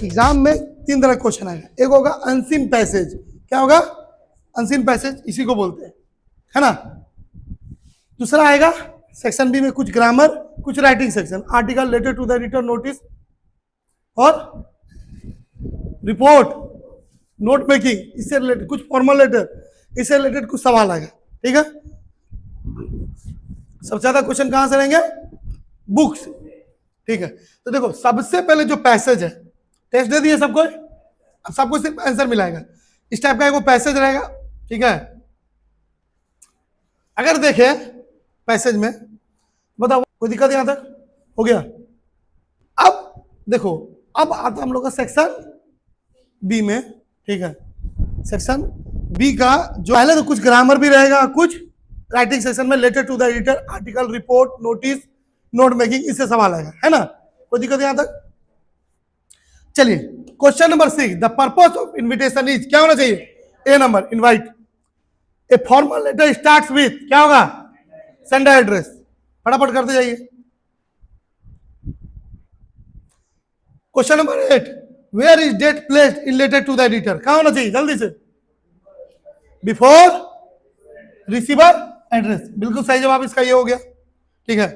Exam में 3 तरह का क्वेश्चन आएगा। एक होगा अनसीन पैसेज। क्या होगा? अनसीन पैसेज, इसी को बोलते हैं, है ना। दूसरा आएगा सेक्शन बी में कुछ ग्रामर, कुछ writing section, article, letter to the editor, notice और रिपोर्ट, नोट मेकिंग, इससे रिलेटेड कुछ फॉर्मल लेटर, इससे रिलेटेड कुछ सवाल आएगा। ठीक है, सबसे ज्यादा क्वेश्चन कहां से रहेंगे? बुक से। ठीक है, तो देखो सबसे पहले जो पैसेज है, टेस्ट दे दिए सबको, अब सबको सिर्फ आंसर मिलाएगा, इस टाइप का एक वो पैसेज रहेगा। ठीक है, अगर देखे पैसेज में, बताओ कोई दिक्कत यहां तक? हो गया। अब देखो, अब आता हम लोग का सेक्शन बी में। ठीक है, सेक्शन बी का जो पहले तो कुछ ग्रामर भी रहेगा, कुछ राइटिंग सेक्शन में letter to the editor, article, report, notice, note making, इससे सवाल आएगा, है ना। कोई दिक्कत यहां तक? चलिए question number 6, the purpose of invitation is, क्या होना चाहिए? A number, invite. A formal letter starts with, क्या होगा? Sender address. फटाफट करते जाइए। Question number 8, where is date placed in letter to the editor, क्या होना चाहिए? जल्दी से, बिफोर रिसीवर एड्रेस। बिल्कुल सही जवाब इसका ये हो गया। ठीक है,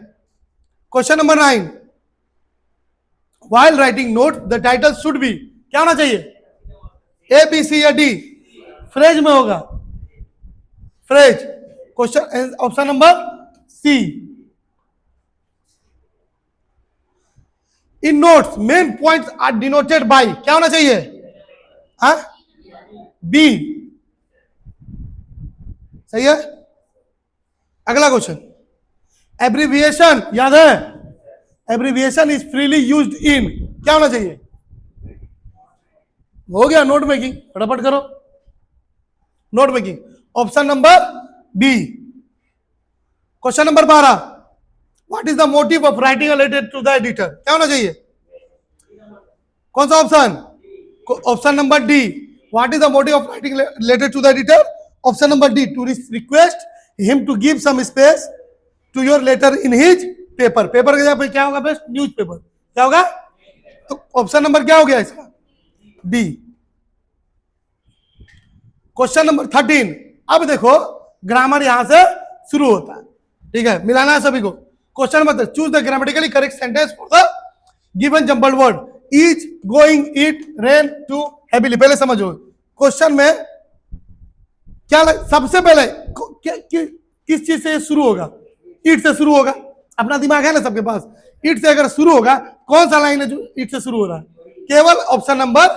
question number 9, while writing note the title should be, क्या होना चाहिए? ए, बी, सी या डी? फ्रेज में होगा, phrase. Question option number C. In notes main points are denoted by, क्या होना चाहिए? बी। सही है। अगला क्वेश्चन, एब्रीविएशन, याद है? Abbreviation is freely used in, क्या होना चाहिए? हो गया, नोट मेकिंग। फटाफट करो, note making, option number B. Question number 12, what is the motive of writing a letter to the editor, क्या होना चाहिए? कौन सा option? Option number D. What is the motive of writing letter to the editor? Option number D, to request him to give some space to your letter in his paper. Paper के जगह पे क्या होगा? Best news paper. क्या होगा? तो option number क्या हो गया इसका? डी। क्वेश्चन नंबर 13, अब देखो ग्रामर यहां से शुरू होता है। ठीक है, मिलाना है सभी को। Question number, choose the grammatically correct sentence for the given jumbled word, is, going, it, rain, to, heavily. पहले समझो क्वेश्चन में क्या सबसे पहले किस चीज से शुरू होगा? इट से शुरू होगा। अपना दिमाग है ना सबके पास, इट से अगर शुरू होगा, कौन सा लाइन है जो इट से शुरू हो रहा है? केवल ऑप्शन नंबर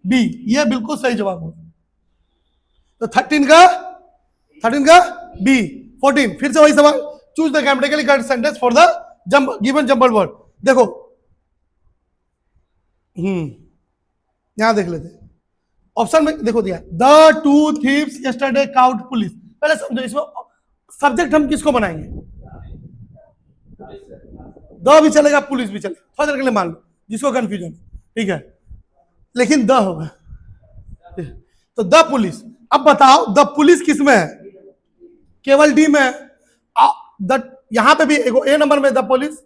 बी, ये बिल्कुल सही जवाब होगा। तो 13 का बी। 14, फिर से वही सवाल, choose the grammatically correct sentence for the given jumbled word. देखो यहां देख लेते, ऑप्शन में देखो दिया, the two thieves yesterday cout police. पहले समझो इसमें सब्जेक्ट हम किसको बनाएंगे? द भी चलेगा, पुलिस भी चलेगा, थोड़ा देर के लिए मान लो जिसको कंफ्यूजन। ठीक है, लेकिन द होगा, तो द पुलिस। अब बताओ द पुलिस किस में है? केवल डी में है। यहां पे भी ए नंबर में the police,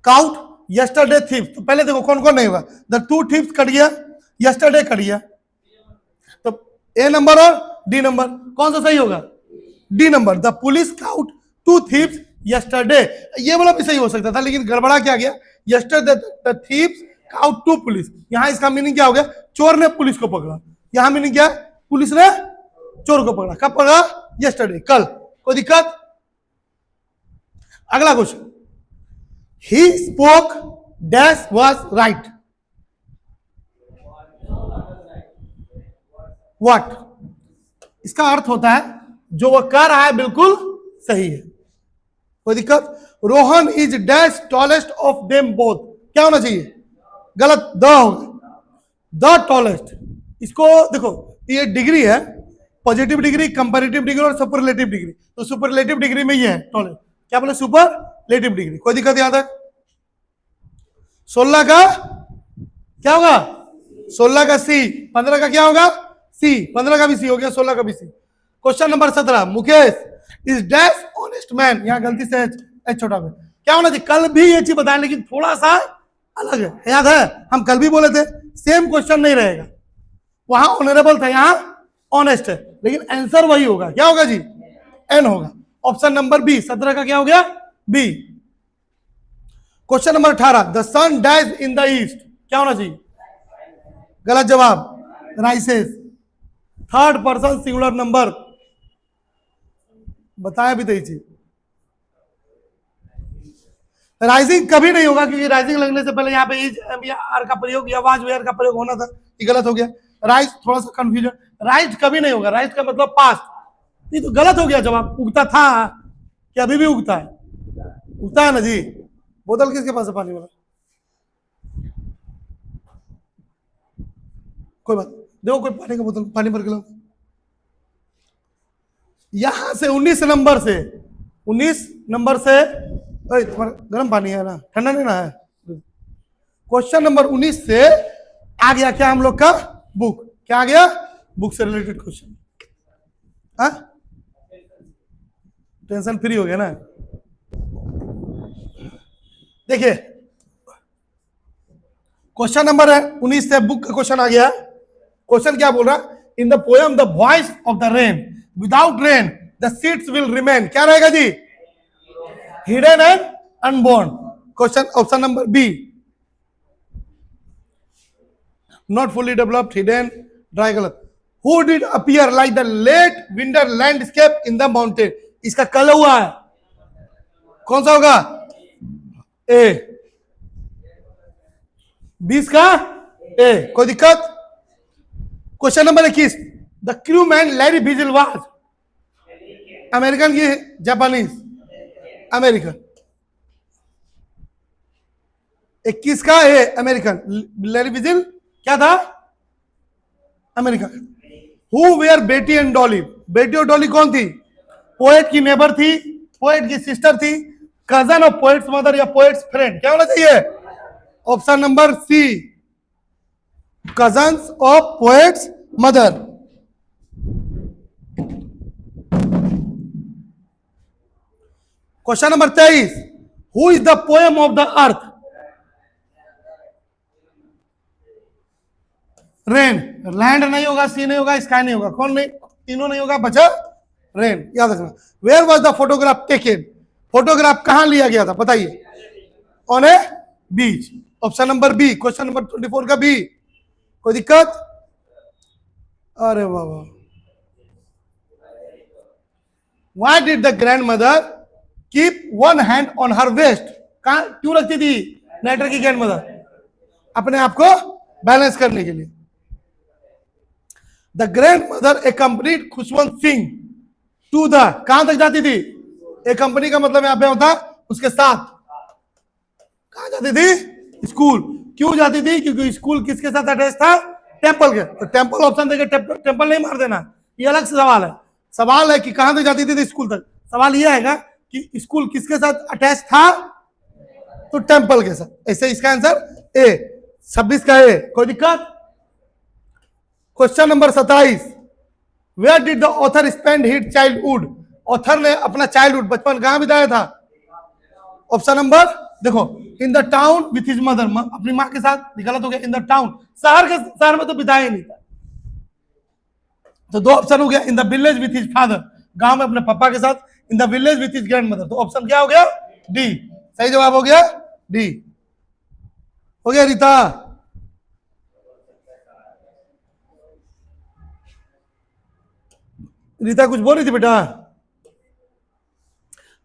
caught, yesterday thieves. तो पहले देखो कौन कौन नहीं होगा? द टू थीव्स कट गया, यस्टरडे कट गया, तो ए नंबर और डी नंबर कौन सा सही होगा? D number, the police caught two thieves yesterday. ये वाला भी सही हो सकता था, लेकिन गड़बड़ा क्या गया? Yesterday the thieves caught two police. यहां इसका मीनिंग क्या हो गया? चोर ने पुलिस को पकड़ा। यहां मीनिंग क्या है? पुलिस ने चोर को पकड़ा। कब पकड़ा? यस्टरडे, कल। कोई दिक्कत? अगला question, he spoke dash was right, what? इसका अर्थ होता है जो वह कह रहा है बिल्कुल सही है। कोई दिक्कत? Rohan is dash tallest of them both, क्या होना चाहिए? गलत, द होगा, द टॉलेस्ट। इसको देखो, ये डिग्री है, पॉजिटिव डिग्री, कंपैरेटिव डिग्री और सुपरलेटिव डिग्री। तो सुपरलेटिव डिग्री में ये है टॉलेस्ट, क्या बोले? Superlative degree. कोई दिक्कत यहां तक? 16 का क्या होगा? 16 का सी। 15 का क्या होगा? सी। 15 का भी सी हो गया, 16 का भी C. Question number 17, Mukesh is dash honest man, यहां गलती से एच छोटा में, क्या होना चाहिए? कल भी ये चीज बताएं, लेकिन थोड़ा सा अलग है। याद है हम कल भी बोले थे सेम क्वेश्चन नहीं रहेगा, वहां ऑनरेबल था, यहां ऑनेस्ट है, लेकिन आंसर वही होगा। क्या होगा जी? एन होगा। ऑप्शन नंबर बी 17 का क्या हो गया? B. Question number 18, the sun dies in the east, क्या होना चाहिए? गलत जवाब, rises. Third person singular number, बताया भी तो चीज। राइजिंग कभी नहीं होगा, क्योंकि राइजिंग लगने से पहले यहाँ पे इज या आर का प्रयोग या वाज वेयर का प्रयोग होना था, ये गलत हो गया। राइज थोड़ा सा कंफ्यूजन, राइज कभी नहीं होगा, राइज का मतलब पास्ट, ये तो गलत हो गया जवाब। उगता था कि अभी भी उगता है? उगता है ना जी। बोतल किसके पास है पानी वाला? कोई बात, देखो कोई पानी का बोतल, पानी भर के लो। यहां से 19 नंबर से, 19 नंबर से, तुम्हारा गर्म पानी है ना, ठंडा नहीं ना है? क्वेश्चन नंबर 19 से आ गया क्या हम लोग का? बुक। क्या आ गया? बुक से रिलेटेड क्वेश्चन। टेंशन फ्री हो गया ना? देखिए क्वेश्चन नंबर है 19 से बुक का क्वेश्चन आ गया। क्वेश्चन क्या बोल रहा? In the poem the voice of the rain, without rain the seeds will remain, क्या रहेगा जी? Hidden and unborn. Question option number B, not fully developed, hidden, dry, गलत। Who did appear like the late winter landscape in the mountain, इसका कल हुआ है, कौन सा होगा? ए। 20 का ए, कोई दिक्कत? Question number 21, the crew man Larry vigil was American की जापानीज? अमेरिकन। 21 का ए अमेरिकन, लैरी विजिल क्या था? अमेरिकन। हु वेयर बेटी एंड डॉली, बेटी और डॉली कौन थी? पोएट की नेबर थी, पोएट की सिस्टर थी, कजन ऑफ पोएट्स मदर या पोएट्स फ्रेंड, क्या होना चाहिए? Option number C, cousins of poet's mother. Question number 23, who is the poem of the earth? Rain. Land नहीं होगा, सी नहीं होगा, स्काई नहीं होगा, कौन नहीं? तीनों नहीं होगा, बचा रेन, याद रखना। Where was the photograph taken, photograph कहां लिया गया था बताइए? On a beach. Option number B, question number 24 का बी। कोई दिक्कत? अरे बाबा, why did the grand mother keep one hand on her waist, कहां क्यों रखती थी नेटर की ग्रैंड मदर? अपने आप को बैलेंस करने के लिए। The grand mother accompanied Khushwant Singh to the, कहां तक जाती थी? एक कंपनी का मतलब यहां पे होता उसके साथ, कहां जाती थी? स्कूल। क्यों जाती थी? क्योंकि स्कूल किसके साथ अटैच था? टेंपल के। तो टेंपल ऑप्शन देके टेंपल नहीं मार देना, ये अलग से सवाल है। सवाल है कि कहां तक जाती थी? स्कूल तक। सवाल यह आएगा कि स्कूल किसके साथ अटैच था? तो टेंपल के साथ। ऐसे इसका आंसर ए, 26 का ए। कोई दिक्कत? Question number 27, where did the author spend his childhood, author ने अपना चाइल्डहुड बचपन कहां बिताया था? ऑप्शन नंबर देखो, in the town with his mother, अपनी मां के साथ, गलत हो गया। इन द टाउन, शहर में तो बिताया नहीं था, तो दो ऑप्शन हो गया। In the village with his father, गांव में अपने पापा के साथ। In the village with his grand mother, तो ऑप्शन क्या हो गया? डी। सही जवाब हो गया डी। हो गया रीता? रीता कुछ बोल रही थी बेटा?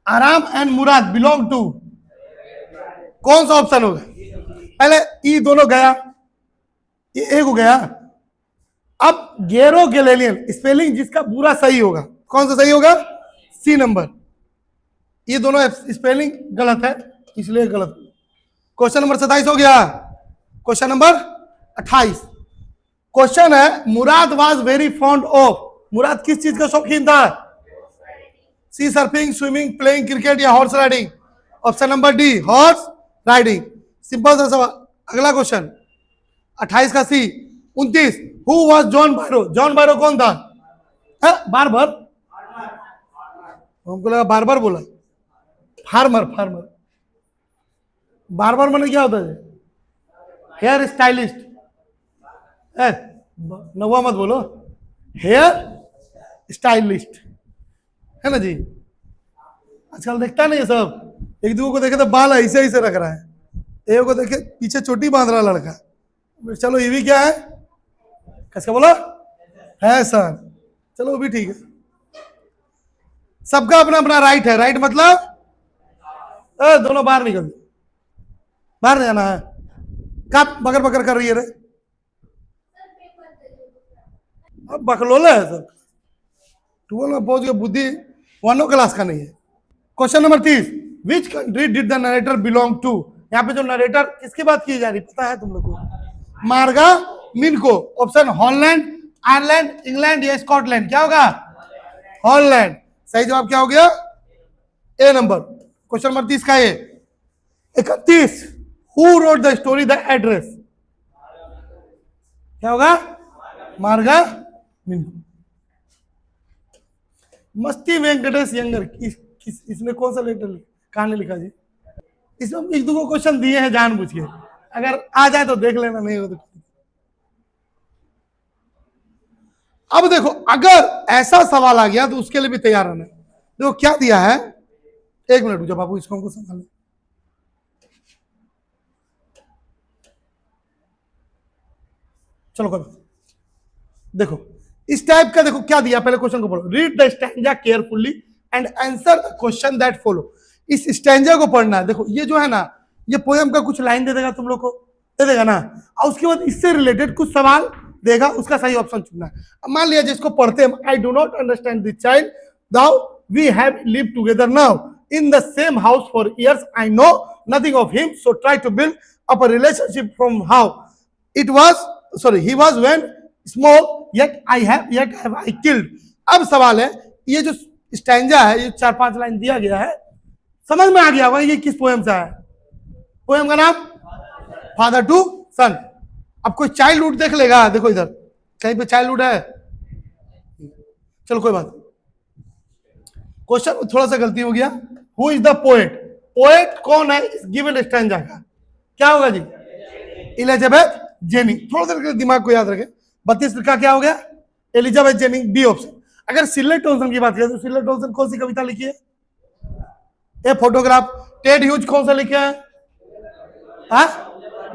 आराम एंड मुराद बिलोंग टू, कौन सा ऑप्शन होगा? पहले ई दोनों गया, ये एक हो गया। अब गेरो गैलेलियन, स्पेलिंग जिसका पूरा सही होगा, कौन सा सही होगा? C number. ये दोनों स्पेलिंग गलत है, इसलिए गलत। क्वेश्चन नंबर 27 हो गया। क्वेश्चन नंबर 28, क्वेश्चन है Murad was very fond of, Murad किस चीज का शौकीन था? C surfing, swimming, playing cricket या horse riding? Option number D, horse riding. Simple सा सवाल। अगला क्वेश्चन 28 का C. 29, who was John Byro, John Byro कौन था? बार्बर, हमको लगा बार्बर बोला। Farmer, farmer. बार्बर मैंने क्या होता है? Hair stylist. ए, नवा मत बोलो, हेयर स्टाइलिस्ट है ना जी। आजकल देखता नहीं है सब, एक दूसरे को देखे तो बाल ऐसे ऐसे रख रहा है, एक को देखे पीछे चोटी बांध रहा लड़का। चलो ये भी क्या है, कैसे बोला है सर, चलो वो भी ठीक है। सबका अपना अपना राइट है, राइट मतलब दोनों बाहर निकल दो, बाहर जाना है। कब बकर बकर कर रही है रे, अब बकलोला है सर, 12 में पहुंच गए, बुद्धि 1 क्लास का नहीं है। Question number 30, which country did the narrator belong to. यहाँ पे जो नरेटर किसकी बात की जा रही पता है तुम लोग को, मार्गा मिनको। ऑप्शन हॉलैंड, आयरलैंड, इंग्लैंड या स्कॉटलैंड, क्या होगा हॉलैंड। सही जवाब क्या हो गया, ए नंबर। क्वेश्चन नंबर 30 का ये 31, who wrote the story the address, क्या होगा मार्गा मिनको। मस्ती वेंकटेश यंगर इसने कौन सा लेटर कहानी लिखा जी। इसमें एक दो क्वेश्चन दिए हैं जानबूझ के, अगर आ जाए तो देख लेना, नहीं हो तो। अब देखो अगर ऐसा सवाल आ गया तो उसके लिए भी तैयार रहना। देखो क्या दिया है, एक मिनट जब बाबू इसको हमको संभाल। चलो करो, देखो इस टाइप का, देखो क्या दिया, पहले क्वेश्चन को पढ़ो। Read the stanza carefully and answer the question that follow. इस स्टैंजा को पढ़ना है। देखो ये जो है ना, ये पोएम का कुछ लाइन दे देगा तुम लोग को, दे देगा ना, और उसके बाद इससे रिलेटेड कुछ सवाल देगा, उसका सही ऑप्शन चुनना है। अब मान लिया जिसको पढ़ते हैं, I do not understand this child, though we have lived together now in the same house for years, I know nothing of him, so try to build up a relationship from how it was, sorry he was when small, yet have I killed। अब सवाल है, ये जो stanza है, ये 4-5 line दिया गया है, समझ में आ गया होगा ये किस पोएम से है। पोएम का नाम फादर टू सन। अब कोई चाइल्डहुड देख लेगा, देखो इधर कहीं पे चाइल्डहुड है, चलो कोई बात। क्वेश्चन थोड़ा सा गलती हो गया। Who is the poet, poet कौन है इस गिवन स्टैंजा का, क्या होगा जी, एलिजाबेथ जेनिंग। थोड़ा सा दिमाग को याद रखें, 32 का क्या हो गया, एलिजाबेथ जेनिंग, बी ऑप्शन। अगर सिलर टॉमसन की बात करें तो सिलर टॉमसन कौन सी कविता लिखी है, ए फोटोग्राफ। टेड ह्यूज कौन सा लिखे हैं,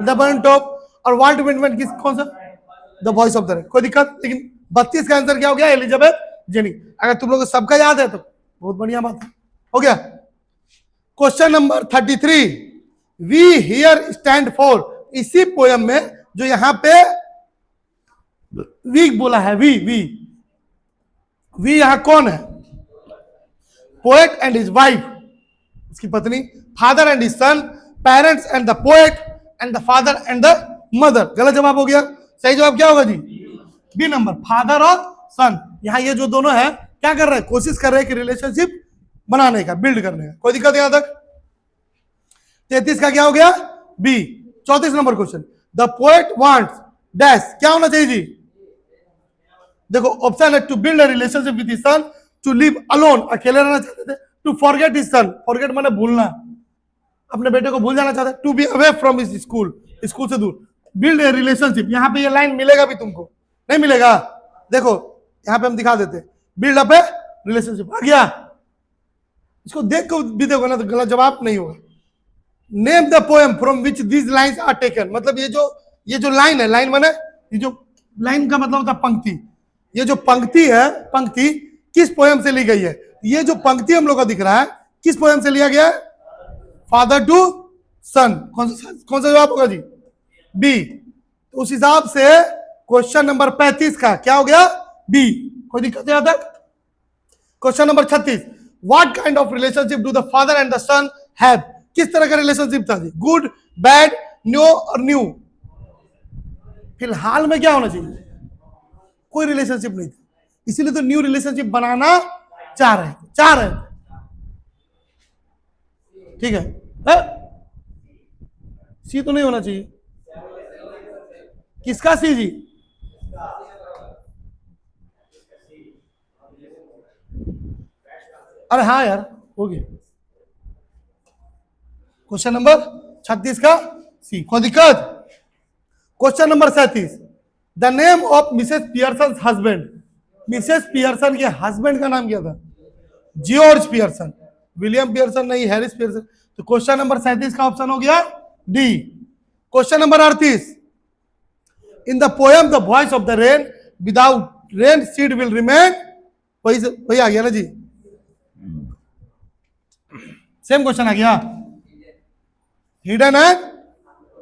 द बर्न टॉप। और वाल्ट विटमैन किस कौन सा, the voice of the red. कोई दिक्कत, लेकिन 32 का आंसर क्या हो गया, एलिजाबेथ जेनिंग। अगर तुम लोग को सबका याद है तो बहुत बढ़िया बात है, हो गया। Question number 33, we here stand for. इसी पोयम में जो यहां पे वी बोला है, वी यहां कौन है, पोएट एंड हिज वाइफ, उसकी पत्नी, father and his son, parents and the poet and the father and the mother. गलत जवाब हो गया, सही जवाब क्या होगा जी, बी नंबर, फादर और सन। यहां ये जो दोनों है क्या कर रहे हैं, कोशिश कर रहे हैं कि रिलेशनशिप बनाने का, बिल्ड करने का। कोई दिक्कत यहां तक। 33 का क्या हो गया, B. 34 number question, the poet wants dash, क्या होना चाहिए जी, देखो ऑप्शन है, to build a relationship with his son, to live alone, अकेले रहना चाहते थे, to forget his son, forget माने भूलना, अपने बेटे को भूल जाना चाहते, to be away from his school, school से दूर, बिल्ड ए रिलेशनशिप। यहां पे ये लाइन मिलेगा भी तुमको, नहीं मिलेगा, देखो यहां पे हम दिखा देते, बिल्ड अप ए रिलेशनशिप, आ गया। इसको देख को भी देखो ना तो गलत जवाब नहीं होगा। Name the poem from which these lines are taken, मतलब ये जो लाइन है, लाइन माने ये जो लाइन का मतलब होता है पंक्ति, ये जो पंक्ति है, पंक्ति किस पोएम से ली गई है। ये जो पंक्ति हम लोग का दिख रहा है किस पोएम से लिया गया है, फादर टू सन। कौन सा जवाब होगा जी, बी। तो उस हिसाब से क्वेश्चन नंबर 35 का क्या हो गया, बी। कोई दिक्कत यहां तक। Question number 36, what kind of relationship do the father and the son have, किस तरह का रिलेशनशिप था जी, गुड, बैड, न्यू और न्यू। फिलहाल में क्या होना चाहिए, कोई रिलेशनशिप नहीं था, इसीलिए तो न्यू रिलेशनशिप बनाना चाह रहे हैं, ठीक है। सी तो नहीं होना चाहिए, किसका सी जी, अरे हाँ यार हो गया। क्वेश्चन नंबर 36 का सी, कोई दिक्कत। Question number 37, the name of Mrs Pearson husband, Mrs Pearson के हस्बैंड का नाम क्या था? जॉर्ज पियर्सन, विलियम पियर्सन नहीं, हैरिस पियर्सन। तो क्वेश्चन नंबर 37 का ऑप्शन हो गया D. Question number 38, in the poem the voice of the rain, without rain seed will remain, वही आ गया ना जी, सेम क्वेश्चन आ गया। हिडन एंड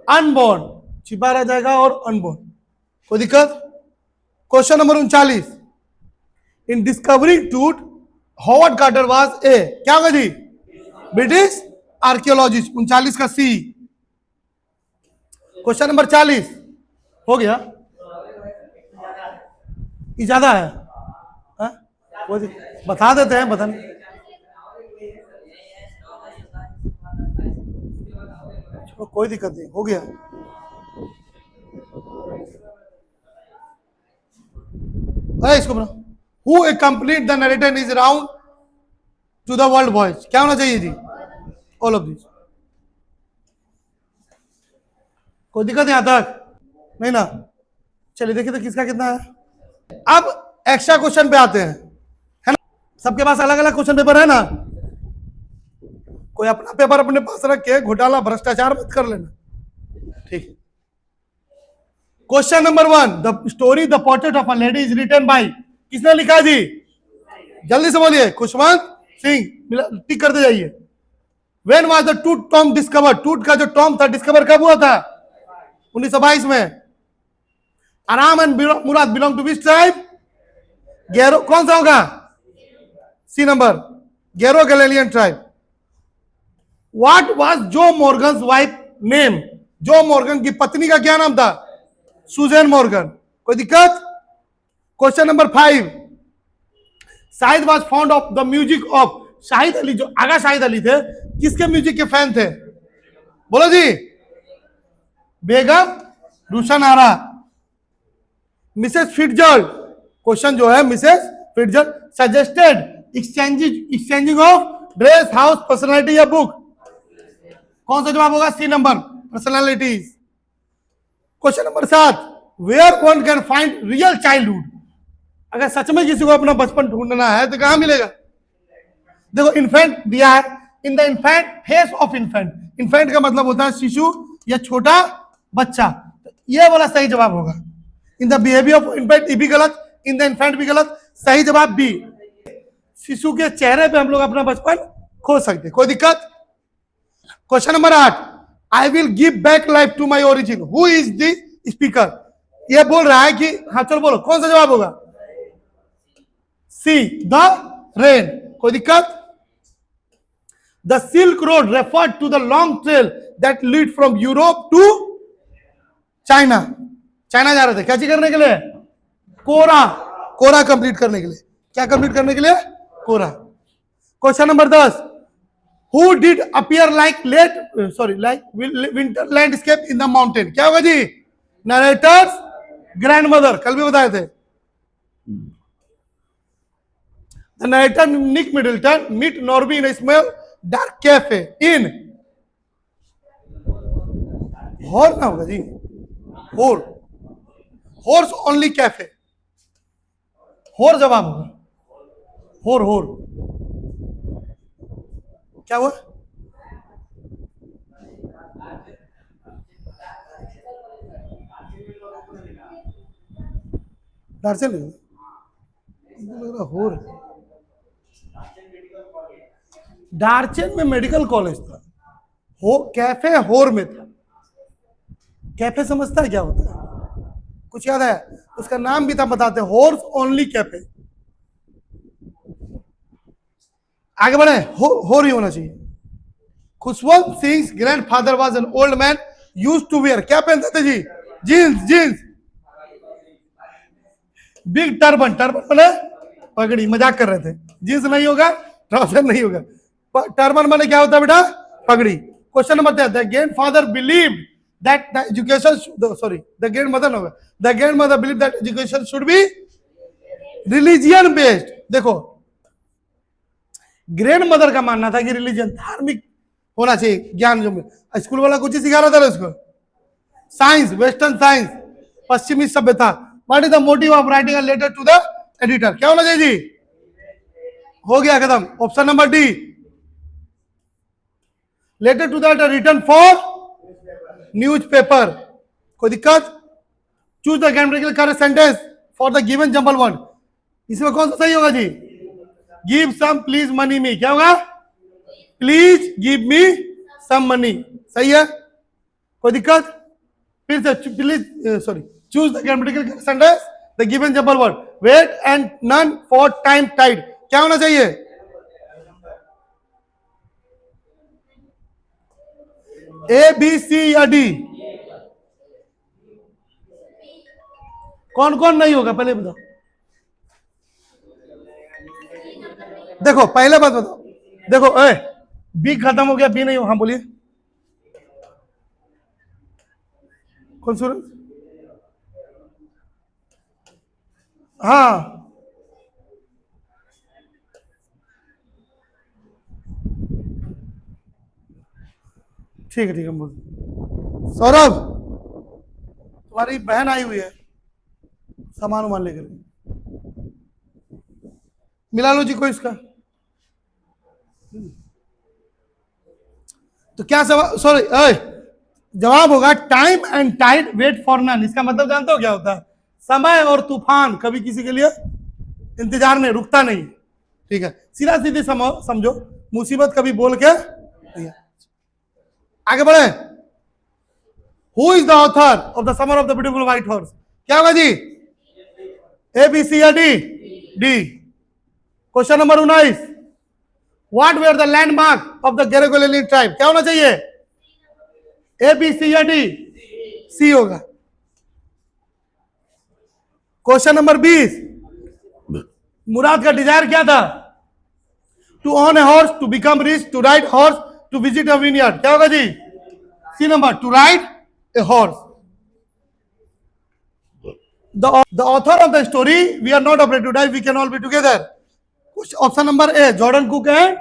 अनबोर्न, छिपा रह जाएगा और अनबोर्न, कोई दिक्कत? Question number 39, in discovering truth Howard Carter was a, क्या होगा जी? British archaeologist. 39 का सी। क्वेश्चन नंबर 40 हो गया, ये ज्यादा है, बता देते हैं, बता कोई दिक्कत नहीं, हो गया। इसको बना, who complete the narrator is round to the world voice, क्या होना चाहिए जी? All of this. कोई दिक्कत यहाँ तक नहीं ना? चलिए देखिए तो किसका कितना है। अब एक्स्ट्रा क्वेश्चन पे आते हैं, है ना? सबके पास अलग अलग क्वेश्चन पेपर है ना? कोई अपना पेपर अपने पास रख के घोटाला भ्रष्टाचार मत कर लेना, ठीक है? Question number 1, the story the portrait of a lady is written by, किसने लिखा जी? जल्दी से बोलिए। खुशवंत सिंह, टिक करते जाइए। When was the tooth Tom discover, tooth का जो टॉम था डिस्कवर कब हुआ था? 1922 में। आराम and Murad belong to which tribe? Garo, कौन सा होगा? C number, Garoghlanian tribe. What was Joe Morgan's wife name, Joe Morgan की पत्नी का क्या नाम था? सुजैन मॉर्गन, कोई दिक्कत? Question number 5, Shahid was found of the music of, Shahid Ali, जो आगा शाहिद अली थे, किसके म्यूजिक के फैन थे? बोलो जी। बेगम रुशन आरा। मिसेस फिट्जर्ड, क्वेश्चन जो है Mrs Fitzgerald suggested exchanging of dress, house, personality या बुक, कौन सा जवाब होगा? C number, personalities. Question number 7, where one can find real childhood, अगर सच में किसी को अपना बचपन ढूंढना है तो कहां मिलेगा? देखो इन्फेंट दिया है, in the infant face of infant, infant का मतलब होता है शिशु या छोटा बच्चा, तो ये वाला सही जवाब होगा। In the behaviour of infant, ये भी गलत, इन द इन्फेंट भी गलत, सही जवाब बी, शिशु के चेहरे पे हम लोग अपना बचपन खो सकते, कोई दिक्कत? Question number 8, I will give back life to my origin, who is the speaker, ये बोल रहा है कि, हाँ चलो बोलो कौन सा जवाब होगा? सी, द रेन, कोई दिक्कत? The silk road referred to the long trail that lead from Europe to China, China जा रहे थे क्या चीज करने के लिए? कोरा, कोरा कंप्लीट करने के लिए, क्या कंप्लीट करने के लिए? कोरा। Question number 10, who did appear like like winter landscape in the mountain, क्या होगा जी? नरेटर्स ग्रैंडमदर, कल भी बताए थे। The narrator Nick Middleton meet Norby in a small dark cafe in हॉर ना होगा जी, होर, हॉर्स ओनली कैफे, होर जवाब होगा, होर होर, क्या हुआ? दार्चन होर, डार्चन में मेडिकल कॉलेज था, हो कैफे होर में था। कैफे समझता है क्या होता है? कुछ याद है? उसका नाम भी था, बताते, हॉर्स ओनली कैफे। आगे बढ़े, होर ही होना चाहिए। Khushwant Singh grandfather was an old man used to wear, क्या पहनते थे जी? Jeans, jeans. Big turban, turban माने पगड़ी, मजाक कर रहे थे, जीन्स नहीं होगा, ट्राउजर नहीं होगा, टर्बन माने क्या होता है बेटा? पगड़ी। Question number 10, the grandfather believed that the education the grandmother होगा, the grandmother believed that education should be religion based। देखो ग्रैंडमदर का मानना था कि रिलीजन धार्मिक होना चाहिए, ज्ञान जो स्कूल वाला कुछ ही सिखा रहा था उसको, साइंस, वेस्टर्न साइंस, पश्चिमी सभ्यता। What is the motive of writing a letter to the editor? क्या होना चाहिए जी? हो गया खत्म। Option number D, letter to the return for newspaper. कोई दिक्कत? Choose the grammatical correct sentence for the given jumble word. इसमें कौन सा सही होगा जी? Give some please money me. क्या होगा? Please give me some money. सही है? कोई दिक्कत? फिर से please sorry, choose the grammatical correct sentence the given jumble word. Wait and none for time tide. क्या होना चाहिए? ए बी सी या डी? कौन कौन नहीं होगा पहले बताओ। देखो पहले बात बताओ, देखो ए बी खत्म हो गया, बी नहीं हो। हाँ बोलिए। कौन सूरज? हाँ ठीक है, ठीक है, बोल। सौरभ, तुम्हारी बहन आई हुई है सामान वामान लेकर, मिला लो जी कोई इसका। तो क्या सवाल, सॉरी जवाब होगा time and tide wait for none. इसका मतलब जानते हो क्या होता है? समय और तूफान कभी किसी के लिए इंतजार में रुकता नहीं। ठीक है, सीधा सीधी समझो, मुसीबत कभी बोल के नहीं है। आगे बढ़े। Who is the author of the summer of the beautiful white horse? क्या होगा जी? ए बी सी या D? D. Question number 19, what were the landmark of the Garoghlanian tribe? क्या होना चाहिए? ए बी सी या डी? सी होगा। क्वेश्चन नंबर 20, मुराद का डिजायर क्या था? To on a horse, to become rich, to ride horse, to visit a vineyard. क्या होगा जी? C number, to ride a horse. The author of the story, we are not afraid to die, we can all be together. Option number A, Jordan Cook and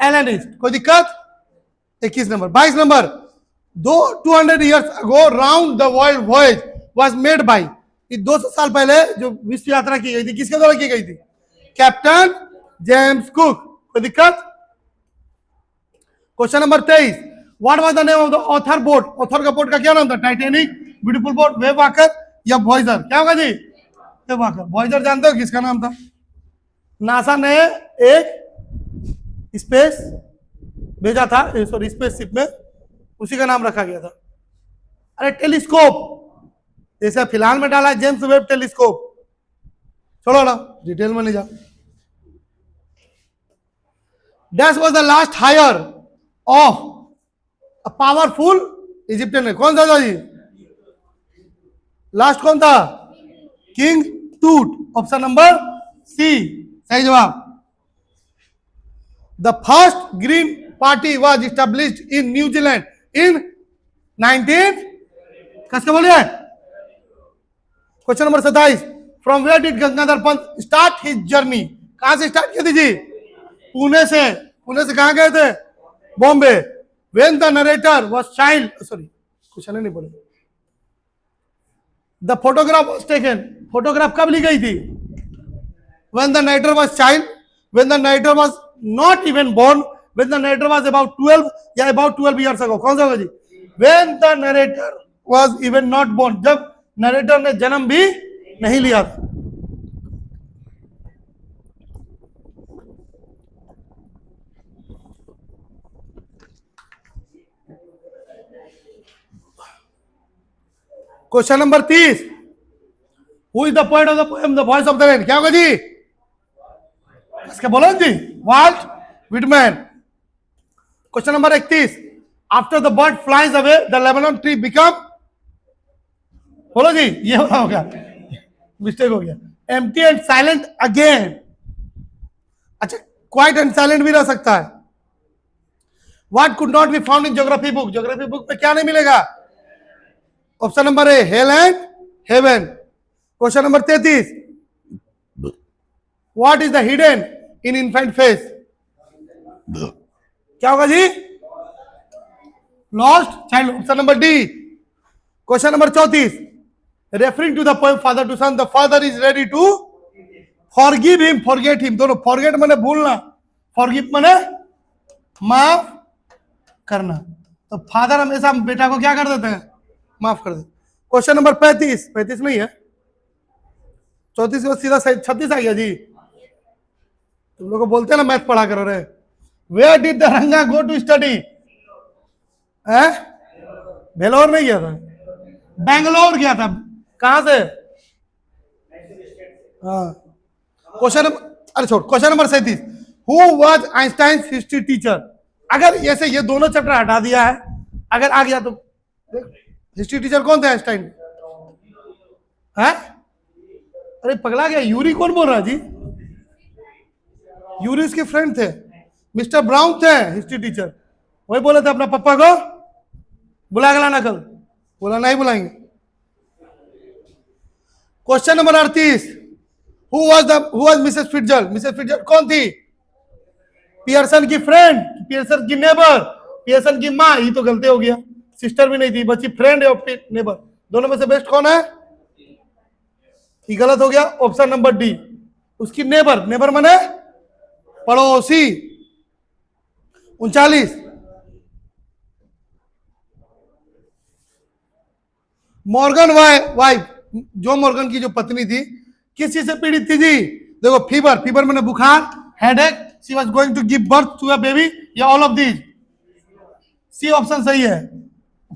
Alan East. कोई दिक्कत? 21 number. 22 number, दो 200 years ago round the world voyage was made by, 200 साल पहले जो विश्व यात्रा की गई थी किसके द्वारा की गई थी? Captain James cook. कोई दिक्कत? Question number 23, what was the name of the author boat? Author का बोट का क्या नाम था? Titanic, beautiful boat, wave walker या वॉयजर? क्या होगा जी? Wave walker. वॉयजर जानते हो किसका नाम था? नासा ने एक स्पेस भेजा था, सॉरी स्पेसशिप में, उसी का नाम रखा गया था। अरे टेलीस्कोप, जैसे फिलहाल में डाला है जेम्स वेब टेलीस्कोप। छोड़ो ना, डिटेल में नहीं जाओ। Dash was the last heir of a powerful Egyptian. कौन सा था जी? लास्ट कौन था? किंग टूट। ऑप्शन नंबर सी सही जवाब। The first green party was established in New Zealand इन 19, कैसे बोलिए? Question number 27, from where did Gangadhar Pant start his journey? कहां से स्टार्ट की थी जी? पुणे से। पुणे से कहां गए थे? Bombay. When the narrator was child, sorry question नहीं बोले। The photograph was taken, photograph कब ली गई थी? When the narrator was child, when the narrator was not even born, when the narrator was about 12 या about 12 years ago। कौन सा होगा जी? When the narrator was even not born, जब narrator ने जन्म भी नहीं लिया था। Question number 30, who is the poet of the poem the voice of the rain? क्या होगा जी? इसके बोलो जी, Walt Whitman. Question number 31, after the bird flies away the Lebanon tree become, बोलो जी, ये होगा, मिस्टेक हो गया। Empty and silent again. अच्छा, क्वाइट एंड साइलेंट भी रह सकता है। What could not be found in geography book? Geography book में क्या नहीं मिलेगा? Option number A, hell and heaven. Question number 33, what is the hidden in infant face? क्या होगा जी? Lost child. Option number D. Question number 34, referring to the poem father to son, the father is ready to forgive him, forget him, दोनों। Forget माने भूलना, forgive माने माफ करना। तो फादर हमेशा बेटा को क्या कर देते हैं, माफ कर देते। क्वेश्चन नंबर 35, 35 नहीं है, 34 को सीधा 36 आ गया जी। तुम लोग को बोलते हैं ना मैथ पढ़ा करो रे। वेयर डिड द रंगा गो टू स्टडी? बेलोर नहीं गया था, बेंगलोर गया था। कहां से? हाँ। क्वेश्चन, अरे छोड़, question number 37, who was Einstein history teacher? अगर ऐसे ये दोनों चैप्टर हटा दिया है, अगर आ गया तो हिस्ट्री टीचर कौन थे आइंस्टाइन? है? अरे पगला गया, यूरी कौन बोल रहा है जी? यूरी उसके फ्रेंड थे, मिस्टर ब्राउन थे हिस्ट्री टीचर। वही बोले थे अपना पापा को बुला के लाना कल, बोला नहीं बुलाएंगे। Question number 38, who was Mrs Fitzgerald? Mrs Fitzgerald कौन थी? पियर्सन की फ्रेंड, पियर्सन की नेबर, पियर्सन की माँ। ये तो गलती हो गया, सिस्टर भी नहीं थी, बच्ची फ्रेंड है और नेबर। दोनों में से बेस्ट कौन है? ये गलत हो गया, ऑप्शन नंबर डी, उसकी नेबर। नेबर माने पड़ोसी। 39, मॉर्गन वाइफ, जो मॉर्गन की जो पत्नी थी, किस चीज से पीड़ित थी जी? देखो, फीवर, फीवर मैंने बुखार, headache, she was going to give birth to a baby, या all of these? C option सही है।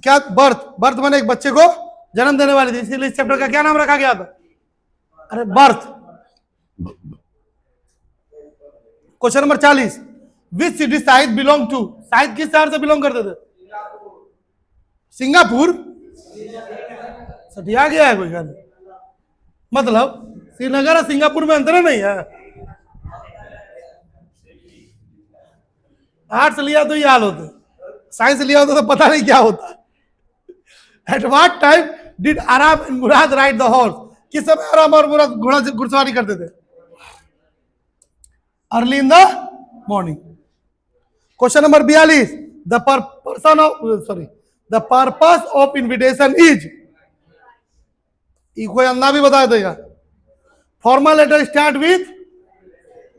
क्या? बर्थ, बर्थ मैंने एक बच्चे को जन्म देने वाली थी, इसीलिए इस चैप्टर का क्या नाम रखा गया था? अरे birth. Question number 40, which city Shahid belong to? Shahid किस शहर से बिलोंग करते थे? सिंगापुर। सटिया गया है कोई गल, मतलब श्रीनगर और सिंगापुर में अंतर नहीं है। आर्ट्स लिया तो ये हाल होते, साइंस लिया होता तो पता नहीं क्या होता। एट व्हाट टाइम डिड आराम and Murad ride the horse? किस समय आराम और मुराद घुड़सवारी करते थे? Early in the morning. Question number 42, the purpose of invitation is? कोई अंधा भी बता देगा। फॉर्मल लेटर स्टार्ट विथ,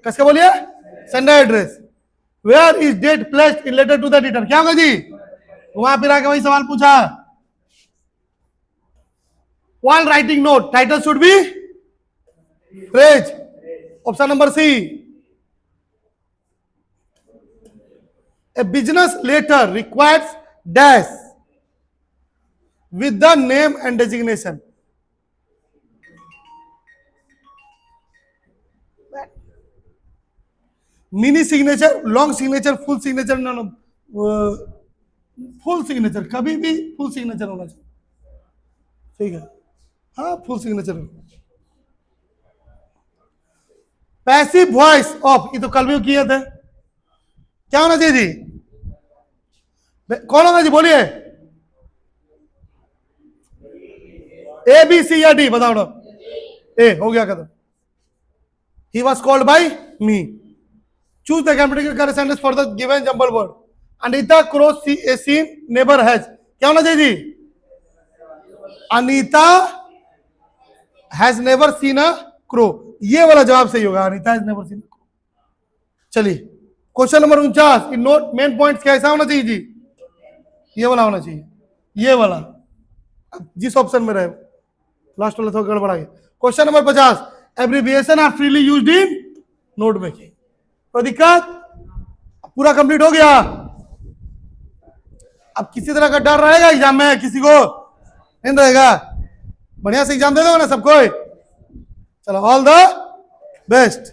कैसे बोलिए? Sender address. Where is date placed in letter to the editor? क्या होगा जी? वहां फिर आके वही सवाल पूछा। While writing note, title should be phrase. Option number C. A business letter requires dash with the name and designation. Mini signature, long signature, full signature, no, full signature, कभी भी full signature होना चाहिए, ठीक है? हाँ, full signature. Passive voice of, ये तो कल भी किए थे, क्या होना चाहिए जी? कौन होगा जी? बोलिए, ए बी सी या डी? बताओ ना। ए हो गया खत्म। He was called by me. Choose the correct sentence for the given jumble word. Anita crows a seen never has, क्या होना चाहिए जी? Anita has never seen a crow, ये वाला जवाब सही होगा, Anita has never seen a crow. चलिए question number 49, in note main points कैसा होना चाहिए जी? ये वाला होना चाहिए, ये वाला। जिस ऑप्शन में रहे, लास्ट वाला थोड़ा गड़बड़ा गया। Question number 50, abbreviation are freely used in note making. कोई दिक्कत? पूरा कंप्लीट हो गया। अब किसी तरह का डर रहेगा एग्जाम में? किसी को नहीं रहेगा? बढ़िया से एग्जाम दे दो ना सबको। चलो, ऑल द बेस्ट।